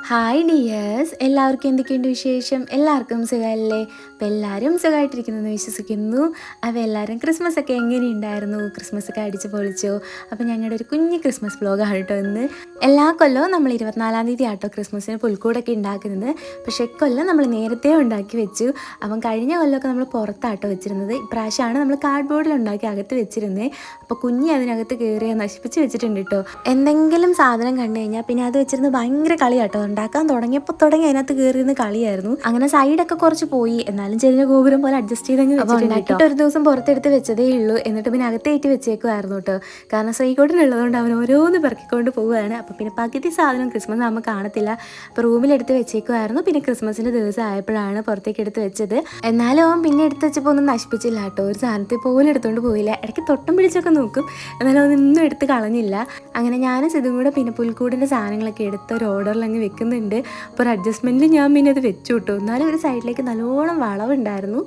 Hi dears, എല്ലാവർക്കും എന്തൊക്കെയുണ്ട് വിശേഷം? എല്ലാവർക്കും സുഖമല്ലേ? അപ്പോൾ എല്ലാവരും സുഖമായിട്ടിരിക്കുന്നെന്ന് വിശ്വസിക്കുന്നു. അപ്പോൾ എല്ലാവരും ക്രിസ്മസ് ഒക്കെ എങ്ങനെയുണ്ടായിരുന്നു? ക്രിസ്മസ് ഒക്കെ അടിച്ച് പൊളിച്ചോ? അപ്പോൾ ഞങ്ങളുടെ ഒരു കുഞ്ഞ് ക്രിസ്മസ് വ്ലോഗാണ് കേട്ടോ ഇന്ന്. എല്ലാ കൊല്ലവും നമ്മൾ 24-ാം തീയതി ആട്ടോ ക്രിസ്മസിന് പുൽക്കൂടൊക്കെ ഉണ്ടാക്കുന്നത്. പക്ഷേ ഇക്കൊല്ലം നമ്മൾ നേരത്തെ ഉണ്ടാക്കി വെച്ചു. അപ്പം കഴിഞ്ഞ കൊല്ലമൊക്കെ നമ്മൾ പുറത്താട്ടോ വെച്ചിരുന്നത്. ഇപ്രാവശ്യമാണ് നമ്മൾ കാർഡ് ബോർഡിൽ ഉണ്ടാക്കി അകത്ത് വെച്ചിരുന്നത്. അപ്പോൾ കുഞ്ഞി അതിനകത്ത് കയറി നശിപ്പിച്ച് വെച്ചിട്ടുണ്ട് കേട്ടോ. എന്തെങ്കിലും സാധനം കണ്ടു കഴിഞ്ഞാൽ പിന്നെ അത് വെച്ചിരുന്ന് ഭയങ്കര കളിയാട്ടോ. ഉണ്ടാക്കാൻ തുടങ്ങിയപ്പോൾ അതിനകത്ത് കയറിയിരുന്ന് കളിയായിരുന്നു. അങ്ങനെ സൈഡൊക്കെ കുറച്ച് പോയി, എന്നാലും ചെറിയ ഗോപുരം പോലെ അഡ്ജസ്റ്റ് ചെയ്തങ്ങ് വെച്ചിട്ട് ഒരു ദിവസം പുറത്തെടുത്ത് വെച്ചതേ ഉള്ളൂ. എന്നിട്ട് പിന്നെ അകത്തേറ്റ് വെച്ചേക്കുമായിരുന്നു കേട്ടോ. കാരണം ശ്രീകോട്ടനുള്ളതുകൊണ്ട് അവൻ ഓരോന്ന് പെറുക്കിക്കൊണ്ട് പോവുകയാണ്. അപ്പോൾ പിന്നെ പകുതി സാധനം ക്രിസ്മസ് നമ്മൾ കാണത്തില്ല. അപ്പോൾ റൂമിലെടുത്ത് വെച്ചേക്കുമായിരുന്നു. പിന്നെ ക്രിസ്മസിൻ്റെ ദിവസം ആയപ്പോഴാണ് പുറത്തേക്ക് എടുത്ത് വെച്ചത്. എന്നാലും അവൻ പിന്നെ എടുത്ത് വെച്ചപ്പോൾ ഒന്നും നശിപ്പിച്ചില്ല കേട്ടോ. ഒരു സാധനത്തിൽ പോലും എടുത്തുകൊണ്ട് പോയില്ല. ഇടയ്ക്ക് തൊട്ടം പിടിച്ചൊക്കെ നോക്കും, എന്നാലും അതൊന്നും എടുത്ത് കളഞ്ഞില്ല. അങ്ങനെ ഞാനും ഇതും കൂടെ പിന്നെ പുൽക്കൂടിൻ്റെ സാധനങ്ങളൊക്കെ എടുത്ത് ഒരു ഓർഡറിൽ അങ്ങ് വെക്കുന്നുണ്ട്. അപ്പോൾ ഒരു അഡ്ജസ്റ്റ്മെൻറ്റിൽ ഞാൻ പിന്നെ അത് വെച്ചു കിട്ടും. എന്നാലും ഒരു സൈഡിലേക്ക് നല്ലോണം വളവുണ്ടായിരുന്നു.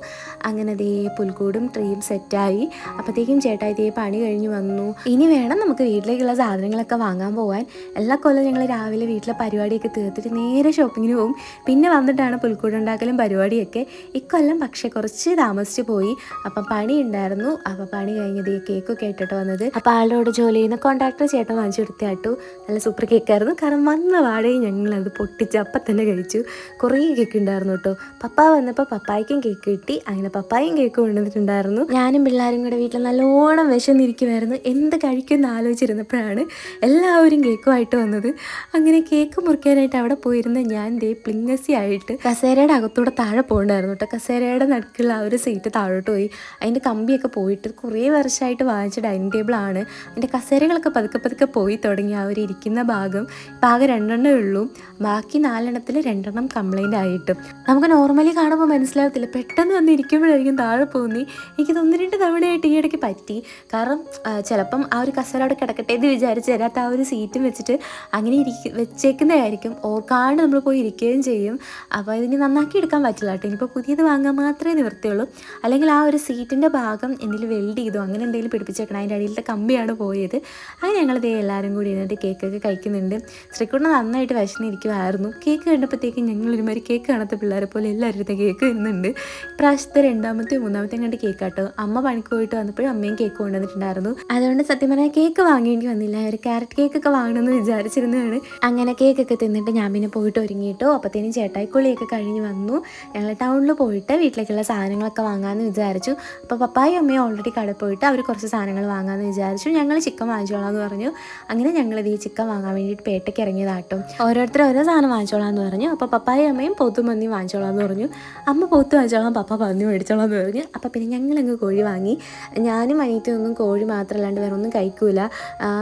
അങ്ങനെ ദേ പുൽക്കൂടും ട്രീയും സെറ്റായി. അപ്പോഴത്തേക്കും ചേട്ടായി ദേ പണി കഴിഞ്ഞ് വന്നു. ഇനി വേണം നമുക്ക് വീട്ടിലേക്കുള്ള സാധനങ്ങളൊക്കെ വാങ്ങാൻ പോകാൻ. എല്ലാ കൊല്ലം ഞങ്ങൾ രാവിലെ വീട്ടിലെ പരിപാടിയൊക്കെ തീർത്തിട്ട് നേരെ ഷോപ്പിങ്ങിന് പോകും. പിന്നെ വന്നിട്ടാണ് പുൽക്കൂടുണ്ടാക്കലും പരിപാടിയൊക്കെ. ഇക്കൊല്ലം പക്ഷേ കുറച്ച് താമസിച്ച് പോയി. അപ്പം പണി ഉണ്ടായിരുന്നു. അപ്പോൾ പണി കഴിഞ്ഞത് കേക്കൊക്കെ ആയിട്ടോ വന്നത്. അപ്പോൾ ആളോട് ജോലി ചെയ്യുന്ന കോൺട്രാക്ടർ ചേട്ടൻ വാങ്ങിച്ചു കൊടുത്താട്ടു. നല്ല സൂപ്പർ കേക്കായിരുന്നു. കാരണം വന്ന വാടകയും ഞങ്ങളത് പൊട്ടിച്ച് അപ്പം തന്നെ കഴിച്ചു. കുറേ കേക്ക് ഉണ്ടായിരുന്നു കേട്ടോ. പപ്പ വന്നപ്പോൾ പപ്പായ്ക്കും കേക്ക് കിട്ടി. അങ്ങനെ പപ്പായും കേക്ക് കൊണ്ടുവന്നിട്ടുണ്ടായിരുന്നു. ഞാനും പിള്ളേരും കൂടെ വീട്ടിൽ നല്ലോണം വിശന്നിരിക്കുമായിരുന്നു. എന്ത് കഴിക്കുമെന്ന് ആലോചിച്ചിരുന്നപ്പോഴാണ് എല്ലാവരും കേക്കുമായിട്ട് വന്നത്. അങ്ങനെ കേക്ക് മുറിക്കാനായിട്ട് അവിടെ പോയിരുന്ന ഞാൻ ദേ പ്ലിങ്ങസി ആയിട്ട് കസേരയുടെ അകത്തൂടെ താഴെ പോകണ്ടായിരുന്നു കേട്ടോ. കസേരയുടെ നടുക്കുള്ള ആ ഒരു സീറ്റ് താഴോട്ട് പോയി. അതിൻ്റെ കമ്പിയൊക്കെ പോയിട്ട് കുറേ വർഷമായിട്ട് വാങ്ങിച്ച ഡൈനിങ് ടേബിളാണ്. അതിൻ്റെ കസേരകളൊക്കെ പതുക്കെ പതുക്കെ പോയി തുടങ്ങി. ആ ഒരു ഇരിക്കുന്ന ഭാഗം ഇപ്പം ആകെ 2 ഉള്ളൂ. ബാക്കി 4 2 കംപ്ലൈൻ്റ് ആയിട്ടും നമുക്ക് നോർമലി കാണുമ്പോൾ മനസ്സിലാകത്തില്ല. പെട്ടെന്ന് വന്ന് ഇരിക്കുമ്പോഴായിരിക്കും താഴെ പോകുന്നത്. എനിക്കത് 1-2 തവണയായിട്ട് ഈ ഇടയ്ക്ക് പറ്റി. കാരണം ചിലപ്പം ആ ഒരു കസേര അവിടെ കിടക്കട്ടെ എന്ന് വിചാരിച്ച് തരാത്ത ആ ഒരു സീറ്റും വെച്ചിട്ട് അങ്ങനെ വെച്ചേക്കുന്നതായിരിക്കും. ഓർക്കാണ്ട് നമ്മൾ പോയി ഇരിക്കുകയും ചെയ്യും. അപ്പോൾ ഇതിന് നന്നാക്കി എടുക്കാൻ പറ്റില്ല കേട്ടോ. ഇനിയിപ്പോൾ പുതിയത് വാങ്ങാൻ മാത്രമേ നിവൃത്തിയുള്ളൂ. അല്ലെങ്കിൽ ആ ഒരു സീറ്റിൻ്റെ ഭാഗം എന്തെങ്കിലും വെൽഡ് ചെയ്തോ അങ്ങനെ എന്തെങ്കിലും പിടിപ്പിച്ചേക്കണം. അതിൻ്റെ അടിയിലത്തെ കമ്പിയാണ് പോയത്. അങ്ങനെ ഞങ്ങളിതേ എല്ലാവരും കൂടി ഇരുന്നിട്ട് കേക്കൊക്കെ കഴിക്കുന്നുണ്ട്. ശ്രീകുട്ടൻ നന്നായിട്ട് വിശന്നിരിക്കുമായിരുന്നു. കേക്ക് കണ്ടപ്പോഴത്തേക്കും ഞങ്ങളൊരുമാതിരി കേക്ക് കാണാത്ത പിള്ളേരെ പോലെ എല്ലാവരും കേക്ക് വരുന്നുണ്ട്. ഇപ്രാവശ്യത്തെ 2-ാമത്തെയും 3-ാമത്തെയും കണ്ട് കേക്ക് കേട്ടോ. അമ്മ പണിക്ക് പോയിട്ട് വന്നപ്പോഴും അമ്മയും കേക്ക് കൊണ്ടുവന്നിട്ടുണ്ടായിരുന്നു. അതുകൊണ്ട് സത്യം പറഞ്ഞാൽ കേക്ക് വാങ്ങേണ്ടി വന്നില്ല. ഒരു ക്യാരറ്റ് കേക്കൊക്കെ വാങ്ങണമെന്ന് വിചാരിച്ചിരുന്നതാണ്. അങ്ങനെ കേക്കൊക്കെ തിന്നിട്ട് ഞാൻ പിന്നെ പോയിട്ട് ഒരുങ്ങിയിട്ടോ. അപ്പോഴത്തേനും ചേട്ടായിക്കുള്ളിയൊക്കെ കഴിഞ്ഞ് വന്നു. ഞങ്ങൾ ടൗണിൽ പോയിട്ട് വീട്ടിലേക്കുള്ള സാധനങ്ങളൊക്കെ വാങ്ങാമെന്ന് വിചാരിച്ചു. അപ്പോൾ പപ്പായും അമ്മയും ഓൾറെഡി കടയിൽ പോയിട്ട് അവർ കുറച്ച് സാധനങ്ങൾ വാങ്ങാമെന്ന് വിചാരിച്ചു. ഞങ്ങൾ ചിക്കൻ വാങ്ങിച്ചോളാം എന്ന് പറഞ്ഞു. അങ്ങനെ ഞങ്ങളിത് ഈ ചിക്കൻ വാങ്ങാൻ വേണ്ടിയിട്ട് പേട്ടയ്ക്ക് ഇറങ്ങിയതാട്ടോ. ഓരോരുത്തർ ഓരോ സാധനം വാങ്ങിച്ചോളാം എന്ന് പറഞ്ഞു. അപ്പോൾ പപ്പായും അമ്മയും പോത്തും പന്നി വാങ്ങിച്ചോളാം എന്ന് പറഞ്ഞു. അമ്മ പോത്ത് വാങ്ങിച്ചോളാം, പപ്പ പന്നി മേടിച്ചോളാം എന്ന് പറഞ്ഞു. അപ്പോൾ പിന്നെ ഞങ്ങളങ്ങ് കോഴി വാങ്ങി. ഞാനും അനിയത്തിയൊന്നും കോഴി മാത്രമല്ലാണ്ട് വേറെ ഒന്നും കഴിക്കൂല.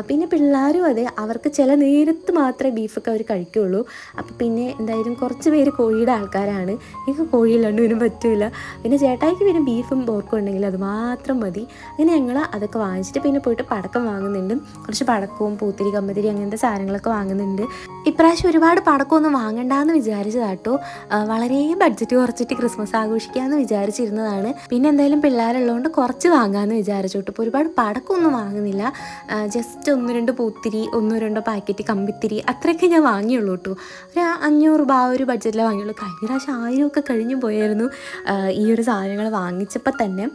പിന്നെ പിള്ളേരും അതെ, അവർക്ക് ചില നേരത്ത് മാത്രമേ ബീഫൊക്കെ അവർ കഴിക്കുകയുള്ളൂ. അപ്പോൾ പിന്നെ എന്തായാലും കുറച്ച് പേര് കോഴിയുടെ ആൾക്കാരാണ്. എനിക്ക് കോഴിയില്ലാണ്ട് ഇതിനും പറ്റില്ല. പിന്നെ ചേട്ടായിക്ക് പിന്നെ ബീഫും പോർക്കും ഉണ്ടെങ്കിൽ അത് മാത്രം മതി. അങ്ങനെ ഞങ്ങൾ അതൊക്കെ വാങ്ങിച്ചിട്ട് പിന്നെ പോയിട്ട് പടക്കം വാങ്ങുന്നുണ്ട്. കുറച്ച് പടക്കവും പൂത്തിരി കമ്പത്തിരി അങ്ങനത്തെ സാധനങ്ങളൊക്കെ വാങ്ങുന്നുണ്ട്. ഇപ്രാവശ്യം ഒരുപാട് പടക്കമൊന്നും വാങ്ങണ്ടെന്ന് വിചാരിച്ചതാട്ടോ. വളരെ ബഡ്ജറ്റ് കുറച്ചിട്ട് ക്രിസ്മസ് ആഘോഷിക്കാമെന്ന് വിചാരിച്ചിരുന്നതാണ്. പിന്നെ എന്തായാലും പിള്ളേരുള്ളതുകൊണ്ട് കുറച്ച് വാങ്ങാമെന്ന് വിചാരിച്ചു കേട്ടോ. ഇപ്പോൾ ഒരുപാട് പടക്കമൊന്നും വാങ്ങുന്നില്ല. ജസ്റ്റ് 1-2 പൂത്തിരി, 1-2 പാക്കറ്റ് കമ്പിത്തിരി അത്രയൊക്കെ ഞാൻ വാങ്ങിയുള്ളൂ കേട്ടോ. ഒരു 500 രൂപ ആ ഒരു ബഡ്ജറ്റിലേ വാങ്ങിയുള്ളൂ. കഴിഞ്ഞ പ്രാവശ്യം 1000 ഒക്കെ കഴിഞ്ഞു പോയായിരുന്നു ഈ ഒരു സാധനങ്ങൾ വാങ്ങിച്ചപ്പോൾ തന്നെ.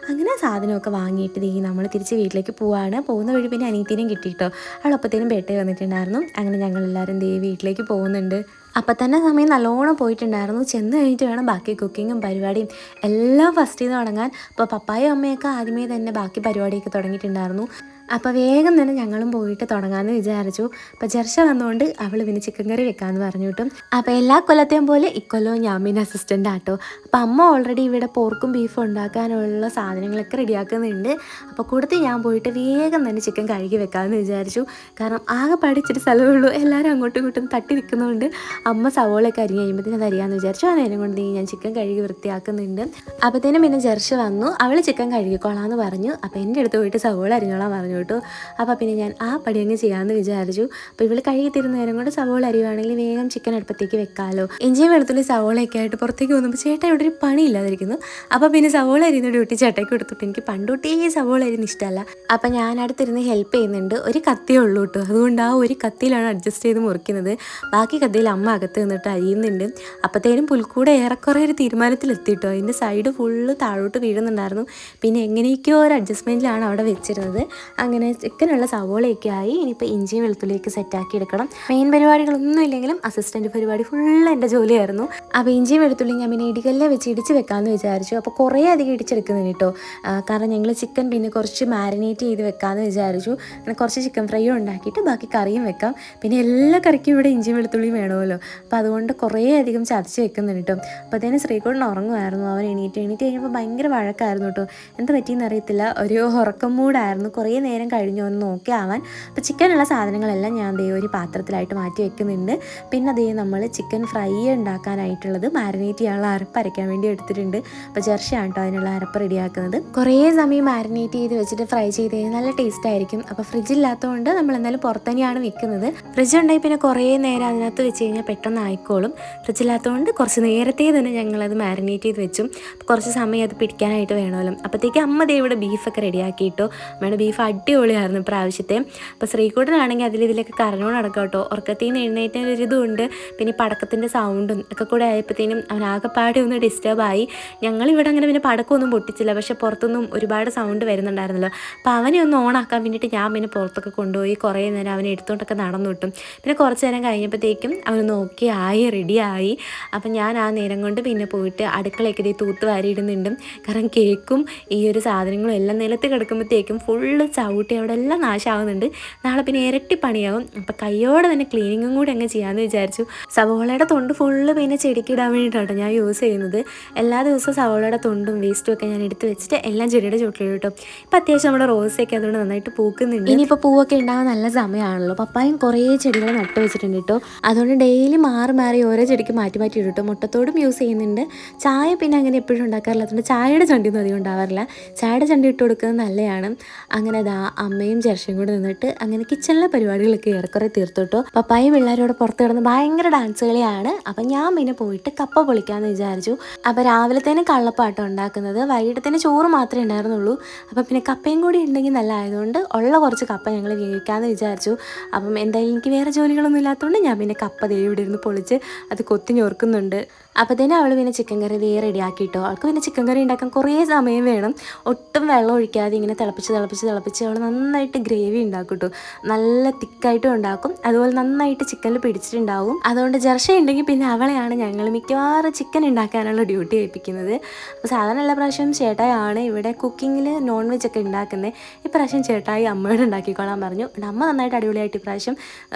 അങ്ങനെ സാധനമൊക്കെ വാങ്ങിയിട്ട് നമ്മൾ തിരിച്ച് വീട്ടിലേക്ക് പോവുകയാണ്. പോകുന്ന വഴി പിന്നെ അനിയത്തിനെയും കിട്ടിയിട്ടോ. അവളപ്പോഴത്തേനും പേട്ടയിൽ വന്നിട്ടുണ്ടായിരുന്നു. അങ്ങനെ ഞങ്ങളെല്ലാവരും വീട്ടിലേക്ക് പോകുന്നുണ്ട്. അപ്പം തന്നെ സമയം നല്ലോണം പോയിട്ടുണ്ടായിരുന്നു. ചെന്ന് കഴിഞ്ഞിട്ട് വേണം ബാക്കി കുക്കിങ്ങും പരിപാടിയും എല്ലാം ഫസ്റ്റ് ചെയ്ത് തുടങ്ങാൻ. അപ്പോൾ പപ്പായും അമ്മയൊക്കെ ആദ്യമേ തന്നെ ബാക്കി പരിപാടിയൊക്കെ തുടങ്ങിയിട്ടുണ്ടായിരുന്നു. അപ്പോൾ വേഗം തന്നെ ഞങ്ങളും പോയിട്ട് തുടങ്ങാമെന്ന് വിചാരിച്ചു. അപ്പോൾ ജർഷ വന്നുകൊണ്ട് അവൾ പിന്നെ ചിക്കൻ കറി വെക്കാമെന്ന് പറഞ്ഞു കിട്ടും. അപ്പോൾ എല്ലാ കൊല്ലത്തെയും പോലെ ഇക്കൊല്ലവും ഞാൻ പിന്നെ അസിസ്റ്റൻ്റ് ആട്ടോ. അപ്പോൾ അമ്മ ഓൾറെഡി ഇവിടെ പോർക്കും ബീഫും ഉണ്ടാക്കാനുള്ള സാധനങ്ങളൊക്കെ റെഡിയാക്കുന്നുണ്ട്. അപ്പോൾ കൂടുതൽ ഞാൻ പോയിട്ട് വേഗം തന്നെ ചിക്കൻ കഴുകി വെക്കാമെന്ന് വിചാരിച്ചു. കാരണം ആകെ പഠിച്ചിട്ട് സ്ഥലമേ ഉള്ളൂ. എല്ലാവരും അങ്ങോട്ടും ഇങ്ങോട്ടും തട്ടി നിൽക്കുന്നതുകൊണ്ട് അമ്മ സവോളയൊക്കെ അരിഞ്ഞ് കഴിയുമ്പോഴത്തേനും അത് അറിയാമെന്ന് വിചാരിച്ചു. ആ നേരം കൊണ്ട് ഞാൻ ചിക്കൻ കഴുകി വൃത്തിയാക്കുന്നുണ്ട്. അപ്പോഴത്തേനും പിന്നെ ജർഷ വന്നു. അവൾ ചിക്കൻ കഴുകിക്കോളാമെന്ന് പറഞ്ഞു. അപ്പോൾ എൻ്റെ അടുത്ത് പോയിട്ട് സവോള അരിഞ്ഞോളാൻ പറഞ്ഞു കേട്ടോ. അപ്പോൾ പിന്നെ ഞാൻ ആ പടി അങ്ങ് ചെയ്യാമെന്ന് വിചാരിച്ചു. അപ്പോൾ ഇവൾ കഴുകി തരുന്ന നേരം കൊണ്ട് സവോള അരിയുവാണെങ്കിൽ വേഗം ചിക്കൻ അടുപ്പത്തേക്ക് വെക്കാമല്ലോ. ഇഞ്ചിയും വെളുത്തുള്ളി സവോളയൊക്കെ ആയിട്ട് പുറത്തേക്ക് വന്നപ്പോൾ ചേട്ടാ ഇവിടെ ഒരു പണിയില്ലാതിരിക്കുന്നു. അപ്പോൾ പിന്നെ സവോള അരിയുന്ന ഡ്യൂട്ടി ചേട്ടയ്ക്ക് കൊടുത്തിട്ട് എനിക്ക് പണ്ടൊട്ടേ സവോള അരിയുന്ന ഇഷ്ടമല്ല. അപ്പോൾ ഞാൻ അടുത്തിരുന്ന് ഹെൽപ്പ് ചെയ്യുന്നുണ്ട്. ഒരു കത്തിയേ ഉള്ളൂ കേട്ടോ, അതുകൊണ്ട് ആ ഒരു കത്തിയിലാണ് അഡ്ജസ്റ്റ് ചെയ്ത് മുറിക്കുന്നത്. ബാക്കി കത്തിയിൽ അമ്മ അകത്ത് നിന്നിട്ട് അരിയുന്നുണ്ട്. അപ്പോഴത്തേനും പുൽക്കൂടെ ഏറെക്കുറെ ഒരു തീരുമാനത്തിലെത്തിയിട്ടോ. അതിൻ്റെ സൈഡ് ഫുള്ള് താഴോട്ട് വീഴുന്നുണ്ടായിരുന്നു. പിന്നെ എങ്ങനെയൊക്കെയോ ഒരു അഡ്ജസ്റ്റ്മെൻറ്റിലാണ് അവിടെ വെച്ചിരുന്നത്. അങ്ങനെ ചിക്കനുള്ള സവോളയൊക്കെ ആയി. ഇനിയിപ്പോൾ ഇഞ്ചിയും വെളുത്തുള്ളിയൊക്കെ സെറ്റാക്കി എടുക്കണം. മെയിൻ പരിപാടികളൊന്നും ഇല്ലെങ്കിലും അസിസ്റ്റൻറ്റ് പരിപാടി ഫുള്ള് എൻ്റെ ജോലിയായിരുന്നു. അപ്പോൾ ഇഞ്ചിയും വെളുത്തുള്ളിയും ഞാൻ പിന്നെ ഇടികല്ലെ വെച്ച് ഇടിച്ച് വെക്കാമെന്ന് വിചാരിച്ചു. അപ്പോൾ കുറേ അധികം ഇടിച്ചെടുക്കുന്നുണ്ട് കേട്ടോ. കാരണം ഞങ്ങൾ ചിക്കൻ പിന്നെ കുറച്ച് മാരിനേറ്റ് ചെയ്ത് വെക്കാമെന്ന് വിചാരിച്ചു. അങ്ങനെ കുറച്ച് ചിക്കൻ ഫ്രൈയും ഉണ്ടാക്കിയിട്ട് ബാക്കി കറിയും വെക്കാം. പിന്നെ എല്ലാ കറിക്കും ഇവിടെ ഇഞ്ചിയും വെളുത്തുള്ളിയും വേണമല്ലോ. അപ്പോൾ അതുകൊണ്ട് കുറേ അധികം ചതച്ച് വെക്കുന്നുണ്ട് കേട്ടോ. അപ്പോൾ അതിന് ശ്രീകുട്ടൻ ഉറങ്ങുമായിരുന്നു. അവൻ എണീറ്റ് കഴിഞ്ഞപ്പോൾ ഭയങ്കര വഴക്കായിരുന്നു കേട്ടോ. എന്താ പറ്റിയെന്ന് അറിയത്തില്ല, ഒരു ഉറക്കം മൂടായിരുന്നു. കുറേ നേരം കഴിഞ്ഞു ഒന്ന് നോക്കി ആവാൻ. അപ്പോൾ ചിക്കനുള്ള സാധനങ്ങളെല്ലാം ഞാൻ ദേ ഒരു പാത്രത്തിലായിട്ട് മാറ്റി വെക്കുന്നുണ്ട്. പിന്നെ അതേ നമ്മൾ ചിക്കൻ ഫ്രൈ ഉണ്ടാക്കാനായിട്ടുള്ളത് മാരിനേറ്റ് ചെയ്യാനുള്ള അരപ്പ് അരയ്ക്കാൻ വേണ്ടി എടുത്തിട്ടുണ്ട്. അപ്പോൾ ജെർഷിയാണ് കേട്ടോ അതിനുള്ള അരപ്പ് റെഡിയാക്കുന്നത്. കുറേ സമയം മാരിനേറ്റ് ചെയ്ത് വെച്ചിട്ട് ഫ്രൈ ചെയ്ത് കഴിഞ്ഞാൽ നല്ല ടേസ്റ്റ് ആയിരിക്കും. അപ്പോൾ ഫ്രിഡ്ജില്ലാത്തതുകൊണ്ട് നമ്മൾ എന്തായാലും പുറത്ത് തന്നെയാണ് വെക്കുന്നത്. ഫ്രിഡ്ജ് ഉണ്ടെങ്കിൽ പിന്നെ കുറേ നേരം അതിനകത്ത് വെച്ച് കഴിഞ്ഞാൽ പെട്ടെന്ന് ആയിക്കോളും. ഫ്രിഡ്ജില്ലാത്തതുകൊണ്ട് കുറച്ച് നേരത്തെ തന്നെ ഞങ്ങളത് മാരിനേറ്റ് ചെയ്ത് വെച്ചും. കുറച്ച് സമയം അത് പിടിക്കാനായിട്ട് വേണമല്ലോ. അപ്പോഴത്തേക്ക് അമ്മ ദേ ഇവിടെ ബീഫൊക്കെ റെഡിയാക്കിയിട്ടോ. അമ്മയുടെ ബീഫ് അടിപൊളിയായിരുന്നു പ്രാവശ്യത്തെ. അപ്പോൾ ശ്രീകുട്ടനാണെങ്കിൽ ഇതിലൊക്കെ കരഞ്ഞോണ്ട് നടക്കാം കേട്ടോ. ഉറക്കത്തിൽ നിന്ന് എഴുന്നേറ്റൊരു ഇതുണ്ട്. പിന്നെ പടക്കത്തിൻ്റെ സൗണ്ടും ഒക്കെ കൂടെ ആയപ്പോഴത്തേനും അവൻ ആകെപ്പാടെ ഒന്ന് ഡിസ്റ്റർബായി. ഞങ്ങളിവിടെ അങ്ങനെ പിന്നെ പടക്കമൊന്നും പൊട്ടിച്ചില്ല, പക്ഷേ പുറത്തൊന്നും ഒരുപാട് സൗണ്ട് വരുന്നുണ്ടായിരുന്നല്ലോ. അപ്പോൾ അവനെ ഒന്ന് ഓണാക്കാൻ വേണ്ടിയിട്ട് ഞാൻ പിന്നെ പുറത്തൊക്കെ കൊണ്ടുപോയി കുറേ നേരം അവനെ എടുത്തുകൊണ്ടൊക്കെ നടന്നു കിട്ടും. പിന്നെ കുറച്ച് നേരം കഴിഞ്ഞപ്പോഴത്തേക്കും അവനൊന്ന് ഓക്കെ ആയി, റെഡിയായി. അപ്പം ഞാൻ ആ നേരം കൊണ്ട് പിന്നെ പോയിട്ട് അടുക്കളയൊക്കെ ഇതേ തൂത്ത് വാരിയിടുന്നുണ്ട്. കാരണം കേക്കും ഈ ഒരു സാധനങ്ങളും എല്ലാം നിലത്ത് കിടക്കുമ്പോഴത്തേക്കും ഫുള്ള് ചവിട്ടി അവിടെ എല്ലാം നാശമാവുന്നുണ്ട്. നാളെ പിന്നെ ഇരട്ടി പണിയാവും. അപ്പം കയ്യോടെ തന്നെ ക്ലീനിങ്ങും കൂടി അങ്ങ് ചെയ്യാമെന്ന് വിചാരിച്ചു. സവോളയുടെ തൊണ്ട് ഫുള്ള് പിന്നെ ചെടിക്കിടാൻ വേണ്ടിയിട്ടാണ് ഞാൻ യൂസ് ചെയ്യുന്നത്. എല്ലാ ദിവസവും സവോളയുടെ തൊണ്ടും വേസ്റ്റും ഒക്കെ ഞാൻ എടുത്ത് വെച്ചിട്ട് എല്ലാം ചെടിയുടെ ചുവട്ടിലിടും കേട്ടോ. ഇപ്പം അത്യാവശ്യം നമ്മുടെ റോസൊക്കെ അതുകൊണ്ട് നന്നായിട്ട് പൂക്കുന്നുണ്ട്. ഇനിയിപ്പോൾ പൂവൊക്കെ ഉണ്ടാകാൻ നല്ല സമയമാണല്ലോ. പപ്പായും കുറേ ചെടികൾ നട്ട് വെച്ചിട്ടുണ്ട് കേട്ടോ. അതുകൊണ്ട് ഡെയിലി മാറി ഓരോ ചെടിക്ക് മാറ്റി ഇടും കേട്ടോ. മുട്ടത്തോടും യൂസ് ചെയ്യുന്നുണ്ട്. ചായ പിന്നെ അങ്ങനെ എപ്പോഴും ഉണ്ടാക്കാറില്ല, അതുകൊണ്ട് ചായയുടെ ചണ്ടിയൊന്നും അധികം ഉണ്ടാവാറില്ല. ചായയുടെ ചണ്ടി ഇട്ട് കൊടുക്കുന്നത് നല്ലതാണ്. അങ്ങനെ അതാ അമ്മയും ജെർഷിയും കൂടെ നിന്നിട്ട് അങ്ങനെ കിച്ചണിലെ പരിപാടികളൊക്കെ ഏറെക്കുറെ തീർത്തു കേട്ടോ. പപ്പായും പിള്ളേരോട് പുറത്ത് കിടന്ന് ഭയങ്കര ഡാൻസ് കളിയാണ്. അപ്പം ഞാൻ പിന്നെ പോയിട്ട് കപ്പ പൊളിക്കാമെന്ന് വിചാരിച്ചു. അപ്പോൾ രാവിലത്തേനും കള്ളപ്പാട്ടം ഉണ്ടാക്കുന്നത്, വൈകിട്ടത്തേന് ചോറ് മാത്രമേ ഉണ്ടായിരുന്നുള്ളൂ. അപ്പം പിന്നെ കപ്പയും കൂടി ഉണ്ടെങ്കിൽ നല്ല ആയതുകൊണ്ട് ഉള്ള കുറച്ച് കപ്പ ഞങ്ങൾ വേവിക്കാമെന്ന് വിചാരിച്ചു. അപ്പം എന്തായാലും എനിക്ക് വേറെ ജോലികളൊന്നും ഇല്ലാത്തതുകൊണ്ട് ഞാൻ പിന്നെ കപ്പ ഇവിടെ ഇരുന്ന് പൊളിച്ച് അത് കൊത്തി ഞോർക്കുന്നുണ്ട്. അപ്പോൾ തന്നെ അവൾ പിന്നെ ചിക്കൻ കറി റെഡിയാക്കിയിട്ടോ. അവൾക്ക് പിന്നെ ചിക്കൻ കറി ഉണ്ടാക്കാൻ കുറേ സമയം വേണം. ഒട്ടും വെള്ളം ഒഴിക്കാതെ ഇങ്ങനെ തിളപ്പിച്ച് അവൾ നന്നായിട്ട് ഗ്രേവി ഉണ്ടാക്കും കേട്ടോ. നല്ല തിക്കായിട്ടും ഉണ്ടാക്കും. അതുപോലെ നന്നായിട്ട് ചിക്കനിൽ പിടിച്ചിട്ടുണ്ടാവും. അതുകൊണ്ട് ജെർഷി ഉണ്ടെങ്കിൽ പിന്നെ അവളെയാണ് ഞങ്ങൾ മിക്കവാറും ചിക്കൻ ഉണ്ടാക്കാനുള്ള ഡ്യൂട്ടി ഏൽപ്പിക്കുന്നത്. അപ്പോൾ സാധാരണ എല്ലാ പ്രാവശ്യവും ചേട്ടായാണ് ഇവിടെ കുക്കിങ്ങിൽ നോൺ വെജ് ഒക്കെ ഉണ്ടാക്കുന്നത്. ഇപ്രാവശ്യം ചേട്ടായി അമ്മയോട് ഉണ്ടാക്കിക്കോളാൻ പറഞ്ഞു. അമ്മ നന്നായിട്ട് അടിപൊളിയായിട്ട് ഇപ്രാവശ്യം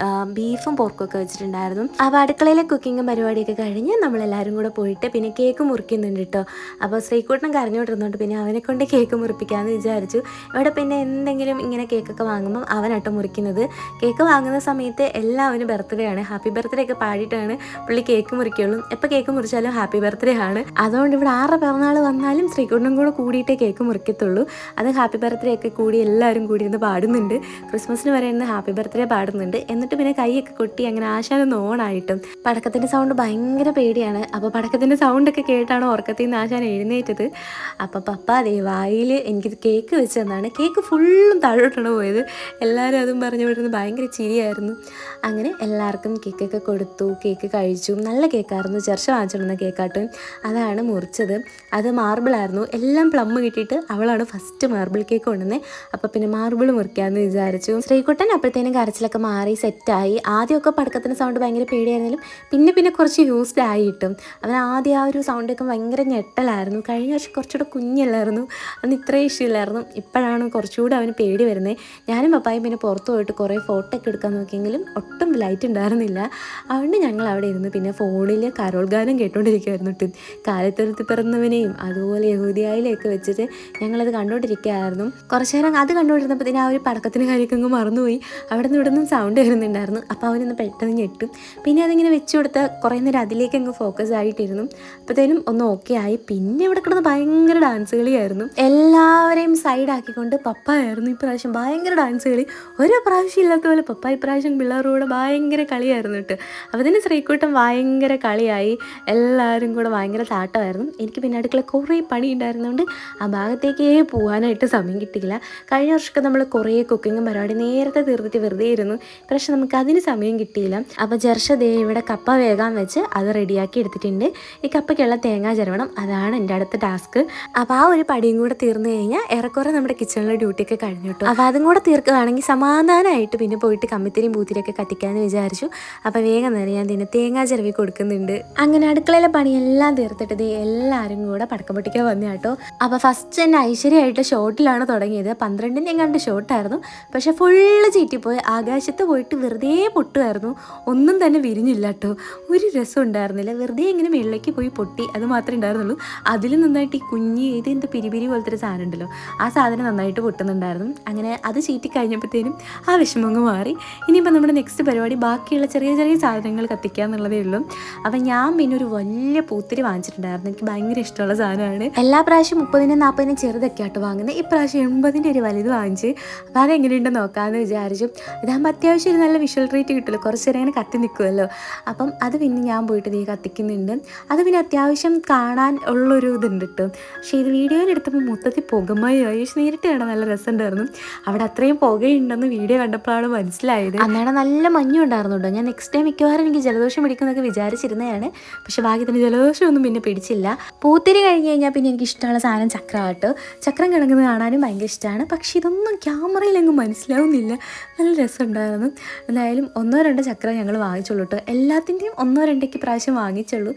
ബീഫും പോർക്കും ഒക്കെ വെച്ചിട്ടുണ്ടായിരുന്നു. അപ്പോൾ അടുക്കളയിലെ കുക്കിങ്ങും പരിപാടിയൊക്കെ കഴിഞ്ഞ് നമ്മളെല്ലാവരും കൂടെ പോയിട്ട് പിന്നെ കേക്ക് മുറിക്കുന്നുണ്ട് കേട്ടോ. അപ്പോൾ ശ്രീകുട്ടൻ കരഞ്ഞോണ്ടിരുന്നോണ്ട് പിന്നെ അവനെ കൊണ്ട് കേക്ക് മുറിപ്പിക്കാമെന്ന് വിചാരിച്ചു. ഇവിടെ പിന്നെ എന്തെങ്കിലും ഇങ്ങനെ കേക്കൊക്കെ വാങ്ങുമ്പം അവനാട്ടോ മുറിക്കുന്നത്. കേക്ക് വാങ്ങുന്ന സമയത്ത് എല്ലാവരും ബർത്ത്ഡേ ആണ്, ഹാപ്പി ബർത്ത്ഡേ ഒക്കെ പാടിയിട്ടാണ് പുള്ളി കേക്ക് മുറിക്കുള്ളൂ. എപ്പോൾ കേക്ക് മുറിച്ചാലും ഹാപ്പി ബർത്ത്ഡേ ആണ്. അതുകൊണ്ട് ഇവിടെ ആരുടെ പിറന്നാൾ വന്നാലും ശ്രീകുട്ടനും കൂടെ കൂടിയിട്ടേ കേക്ക് മുറിക്കത്തുള്ളൂ. അത് ഹാപ്പി ബർത്ത്ഡേ ഒക്കെ കൂടി എല്ലാവരും കൂടി ഇരുന്ന് പാടുന്നുണ്ട്. ക്രിസ്മസിന് വരെ ഇന്ന് ഹാപ്പി ബർത്ത്ഡേ പാടുന്നുണ്ട്. എന്നിട്ട് പിന്നെ കൈയൊക്കെ കൊട്ടി അങ്ങനെ ആശാനൊന്ന് ഓണായിട്ടും. പടക്കത്തിൻ്റെ സൗണ്ട് ഭയങ്കര പേടിയാണ്. അപ്പോൾ പടക്കത്തിൻ്റെ സൗണ്ടൊക്കെ കേട്ടാണ് ഉറക്കത്തിൽ നിന്ന് ആശാൻ എഴുന്നേറ്റത്. അപ്പോൾ പപ്പ അതേ വായിൽ എനിക്ക് കേക്ക് വെച്ച് തന്നാണ്. കേക്ക് ഫുള്ളും താഴോട്ടാണ് പോയത്. എല്ലാവരും അതും പറഞ്ഞു വിടുന്നത് ഭയങ്കര ചിരിയായിരുന്നു. അങ്ങനെ എല്ലാവർക്കും കേക്കൊക്കെ കൊടുത്തു, കേക്ക് കഴിച്ചു. നല്ല കേക്കായിരുന്നു, ചെർച്ച വാങ്ങിച്ചിടുന്ന കേക്കാട്ടും. അതാണ് മുറിച്ചത്. അത് മാർബിളായിരുന്നു. എല്ലാം പ്ലം കിട്ടിയിട്ട് അവളാണ് ഫസ്റ്റ് മാർബിൾ കേക്ക് കൊണ്ടുവന്നത്. അപ്പോൾ പിന്നെ മാർബിൾ മുറിക്കാമെന്ന് വിചാരിച്ചു. ശ്രീകുട്ടൻ അപ്പോഴത്തേനും കരച്ചിലൊക്കെ മാറി സെറ്റായി. ആദ്യമൊക്കെ പടക്കത്തിൻ്റെ സൗണ്ട് ഭയങ്കര പേടിയായിരുന്നാലും പിന്നെ കുറച്ച് യൂസ്ഡ് ആയിട്ടും. അവൻ ആദ്യം ആ ഒരു സൗണ്ടൊക്കെ ഭയങ്കര ഞെട്ടലായിരുന്നു. കഴിഞ്ഞ വർഷം കുറച്ചുകൂടെ കുഞ്ഞല്ലായിരുന്നു, അന്ന് ഇത്രയും ഇഷ്ടമില്ലായിരുന്നു. ഇപ്പോഴാണ് കുറച്ചുകൂടെ അവന് പേടി വരുന്നത്. ഞാനും പപ്പായും പിന്നെ പുറത്ത് പോയിട്ട് കുറേ ഫോട്ടോ ഒക്കെ എടുക്കാൻ നോക്കിയെങ്കിലും ഒട്ടും ലൈറ്റ് ഉണ്ടായിരുന്നില്ല. അതുകൊണ്ട് ഞങ്ങൾ അവിടെ ഇരുന്ന് പിന്നെ ഫോണിൽ കരോൾ ഗാനം കേട്ടോണ്ടിരിക്കുമായിരുന്നു. കാലത്തൊരുത്തി പിറന്നവനെയും അതുപോലെ യഹൂദിയായിലൊക്കെ വെച്ചിട്ട് ഞങ്ങളത് കണ്ടുകൊണ്ടിരിക്കുകയായിരുന്നു. കുറച്ച് നേരം അത് കണ്ടുകൊണ്ടിരുന്നപ്പോൾ തന്നെ ആ ഒരു പടക്കത്തിന് കാര്യമൊക്കെ അങ്ങ് മറന്നുപോയി. അവിടെ നിന്ന് ഇവിടെ നിന്നും സൗണ്ട് വരുന്നുണ്ടായിരുന്നു. അപ്പോൾ അവനൊന്ന് പെട്ടെന്ന് ഞെട്ടും. പിന്നെ അതിങ്ങനെ വെച്ച് കൊടുത്ത കുറേ നേരം അതിലേക്ക് അങ്ങ് ഫോക്കസ് ആയിട്ടിരുന്നു. അപ്പോഴത്തേനും ഒന്ന് ഓക്കെ ആയി. പിന്നെ ഇവിടെ കിടന്ന് ഭയങ്കര ഡാൻസ് കളിയായിരുന്നു. എല്ലാവരെയും സൈഡാക്കിക്കൊണ്ട് പപ്പ ആയിരുന്നു ഇപ്രാവശ്യം ഭയങ്കര ഡാൻസ് കളി. ഓരോ പ്രാവശ്യം ഇല്ലാത്ത പോലെ പപ്പ ഇപ്രാവശ്യം പിള്ളേരോട് ഭയങ്കര കളിയായിരുന്നു കേട്ടോ. അപ്പോൾ തന്നെ ശ്രീക്കുട്ടൻ ഭയങ്കര കളിയായി, എല്ലാവരും കൂടെ ഭയങ്കര താട്ടമായിരുന്നു. എനിക്ക് പിന്നെ അടുക്കള കുറേ പണി ഉണ്ടായിരുന്നുകൊണ്ട് ആ ഭാഗത്തേക്കേ പോകാനായിട്ട് സമയം കിട്ടിയില്ല. കഴിഞ്ഞ വർഷമൊക്കെ നമ്മൾ കുറേ കുക്കിങ്ങും പരിപാടി നേരത്തെ തീർത്തിട്ട് വെറുതെ ഇരുന്നു. പക്ഷെ നമുക്ക് അതിന് സമയം കിട്ടിയില്ല. അപ്പോൾ ജർഷ ദേ ഇവിടെ കപ്പ വേഗം വെച്ച് അത് റെഡിയാക്കി എടുത്തിട്ടുണ്ട്. ഈ കപ്പയ്ക്കുള്ള തേങ്ങ ചിരവണം, അതാണ് എൻ്റെ അടുത്ത ടാസ്ക്. അപ്പോൾ ആ ഒരു പടിയും കൂടെ തീർന്നു കഴിഞ്ഞാൽ ഏറെക്കുറെ നമ്മുടെ കിച്ചണിലെ ഡ്യൂട്ടിയൊക്കെ കഴിഞ്ഞു കിട്ടും. അപ്പോൾ അതും കൂടെ തീർക്കുകയാണെങ്കിൽ സമാധാനമായിട്ട് പിന്നെ പോയിട്ട് കമ്മിത്തിരിയും പൂത്തിരിയൊക്കെ കത്തിക്കാമെന്ന് വിചാരിച്ചു. അപ്പോൾ വേഗം തന്നെ ഞാൻ ഇതിന് തേങ്ങ ചിരവി കൊടുക്കുന്നുണ്ട്. അങ്ങനെ അടുക്കളയിലെ പണിയെല്ലാം തീർത്തിട്ട് ഇത് എല്ലാവരും കൂടെ പടക്കം പൊട്ടിക്കാൻ വന്നു കേട്ടോ. അപ്പോൾ ഫസ്റ്റ് തന്നെ ഐശ്വര്യമായിട്ട് ഷോട്ടിലാണ് തുടങ്ങിയത്. 12-ൻ്റെ എങ്ങാണ്ട് ഷോട്ടായിരുന്നു. പക്ഷെ ഫുള്ള് ചീറ്റിപ്പോയി. ആകാശത്ത് പോയിട്ട് വെറുതെ പൊട്ടുമായിരുന്നു. ഒന്നും തന്നെ വിരിഞ്ഞില്ല കേട്ടോ. ഒരു രസം ഉണ്ടായിരുന്നില്ല. വെറുതെ ഇങ്ങനെ വെള്ളയ്ക്ക് പോയി പൊട്ടി, അത് മാത്രമേ ഉണ്ടായിരുന്നുള്ളൂ. അതിൽ നന്നായിട്ട് ഈ കുഞ്ഞ് ഇതെന്ത് പിരിപിരി പോലത്തെ ഒരു സാധനം ഉണ്ടല്ലോ, ആ സാധനം നന്നായിട്ട് പൊട്ടുന്നുണ്ടായിരുന്നു. അങ്ങനെ അത് ചീറ്റി കഴിഞ്ഞപ്പോഴത്തേനും ആ വിഷമങ്ങ് മാറി. ഇനിയിപ്പോൾ നമ്മുടെ നെക്സ്റ്റ് പരിപാടി ബാക്കിയുള്ള ചെറിയ ചെറിയ സാധനങ്ങൾ കത്തിക്കുക എന്നുള്ളതേ ഉള്ളൂ. അപ്പം ഞാൻ പിന്നെ ഒരു വലിയ പൂത്തിരി വാങ്ങിച്ചിട്ടുണ്ടായിരുന്നു. എനിക്ക് ഭയങ്കര ഇഷ്ടമുള്ള സാധനമാണ്. എല്ലാ പ്രാവശ്യം 30-നും 40-നും ചെറുതൊക്കെ ആയിട്ട് വാങ്ങുന്നത്. ഇപ്രാവശ്യം 80-ൻ്റെ ഒരു വലുത് വാങ്ങിച്ച്. അപ്പോൾ അതെങ്ങനെയുണ്ടെന്ന് നോക്കാമെന്ന് വിചാരിച്ചു. ഇതാകുമ്പോൾ അത്യാവശ്യം ഒരു നല്ല വിഷ്വൽ ട്രീറ്റ് കിട്ടുമല്ലോ, കുറച്ച് നേരം അങ്ങനെ കത്തി നിൽക്കുമല്ലോ. അപ്പം അത് പിന്നെ ഞാൻ പോയിട്ട് നീ കത്തിക്കുന്നുണ്ട്. അത് പിന്നെ അത്യാവശ്യം കാണാൻ ഉള്ളൊരു ഇതുണ്ട് കേട്ടോ. പക്ഷേ ഇത് വീഡിയോയിൽ എടുത്തപ്പോൾ മൊത്തത്തിൽ പുകമയോ. പക്ഷേ നേരിട്ട് കാണാൻ നല്ല രസമുണ്ടായിരുന്നു. അവിടെ അത്രയും പുകയുണ്ടെന്ന് വീഡിയോ കണ്ടപ്പോഴാണ് മനസ്സിലായത്. അന്നാണ് നല്ല മഞ്ഞും ഉണ്ടായിരുന്നു കേട്ടോ. ഞാൻ നെക്സ്റ്റ് ടൈം മിക്കവാറും എനിക്ക് ജലദോഷം പിടിക്കുന്നതൊക്കെ വിചാരിച്ചിരുന്നതാണ്. പക്ഷെ ഭാഗ്യത്തിന് ജലദോഷമൊന്നും പിന്നെ പിടിച്ചില്ല. പൂത്തിരി കഴിഞ്ഞ് കഴിഞ്ഞാൽ പിന്നെ എനിക്ക് ഇഷ്ടമുള്ള സാധനം ചക്രം കേട്ടോ. ചക്രം കിടക്കുന്നത് കാണാനും ഭയങ്കര ഇഷ്ടമാണ്. പക്ഷെ ഇതൊന്നും ക്യാമറയിലെങ്ങും മനസ്സിലാവുന്നില്ല. നല്ല രസമുണ്ടായിരുന്നു. എന്തായാലും 1-2 ചക്രം ഞങ്ങൾ വാങ്ങിച്ചുള്ളൂ കേട്ടോ. എല്ലാത്തിൻ്റെയും 1-2 പ്രാവശ്യം വാങ്ങിച്ചുള്ളൂ.